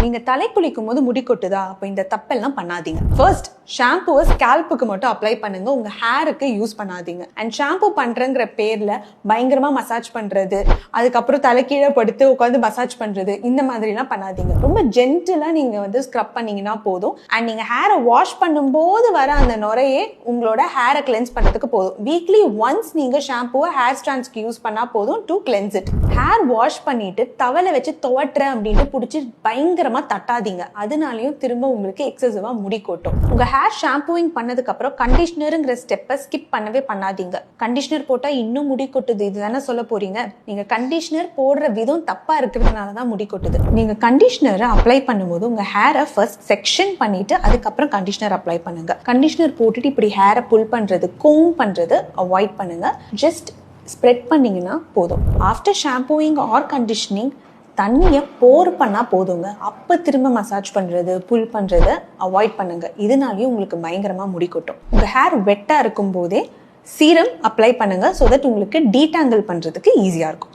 நீங்க தலை குளிக்கும் போது முடி கொட்டுதா? அப்ப இந்த தப்பெல்லாம் பண்ணாதீங்க. ஃபர்ஸ்ட் ஷாம்புவை ஸ்கேல்புக்கு மட்டும் அப்ளை பண்ணுங்க, உங்க ஹேருக்கு யூஸ் பண்ணாதீங்க. அண்ட் ஷாம்பு பண்றங்கிற பேர்ல பயங்கரமா மசாஜ் பண்றது, அதுக்கப்புறம் தலை கீழே படுத்து உட்காந்து மசாஜ் பண்றது, இந்த மாதிரிலாம் பண்ணாதீங்க. ரொம்ப ஜென்டிலா நீங்க வந்து ஸ்க்ரப் பண்ணீங்கன்னா போதும். அண்ட் நீங்க ஹேரை வாஷ் பண்ணும்போது வர அந்த நுரையே உங்களோட ஹேரை கிளென்ஸ் பண்றதுக்கு போதும். வீக்லி ஒன்ஸ் நீங்க ஷாம்புவை ஹேர் ஸ்டாண்ட்ஸ்க்கு யூஸ் பண்ணா போதும் to cleanse it. Hair wash பண்ணிட்டு தவளை வச்சு துவட்டுறேன் அப்படின்னு பிடிச்சி பயங்கரமா தட்டாதீங்க. அதனாலயும் திரும்ப உங்களுக்கு எக்ஸசிவா முடி கொட்டும். உங்க ஹேர் ஷாம்பூயிங் பண்ணதுக்கு அப்புறம் கண்டிஷனருங்கிற ஸ்டெப்பை ஸ்கிப் பண்ணவே பண்ணாதீங்க. கண்டிஷனர் போட்டா இன்னும் முடி கொட்டுது இதுதானே சொல்ல போறீங்க? நீங்க கண்டிஷனர் போடுற விதம் தப்பா இருக்கிறதுனாலதான் முடி கொட்டுது. நீங்க கண்டிஷனரை அப்ளை பண்ணும்போது உங்க ஹேரை ஃபர்ஸ்ட் செக்ஷன் பண்ணிட்டு அதுக்கப்புறம் கண்டிஷனர் அப்ளை பண்ணுங்க. கண்டிஷனர் போட்டுட்டு இப்படி ஹேரை புல் பண்றது, கோம் பண்றது அவாய்ட் பண்ணுங்க. ஜஸ்ட் ஸ்ப்ரெட் பண்ணீங்கன்னா போதும். ஆஃப்டர் ஷாம்பூயிங் ஆர் கண்டிஷனிங் தண்ணியை போர் பண்ணா போதுங்க. அப்ப திரும்ப மசாஜ் பண்றது, புல் பண்றதை அவாய்ட் பண்ணுங்க. இதனாலயும் உங்களுக்கு பயங்கரமா முடி கொட்டும். உங்க ஹேர் வெட்டா இருக்கும் போதே சீரம் அப்ளை பண்ணுங்க, சோ தட் உங்களுக்கு டீடாங்கிள் பண்றதுக்கு ஈஸியா இருக்கும்.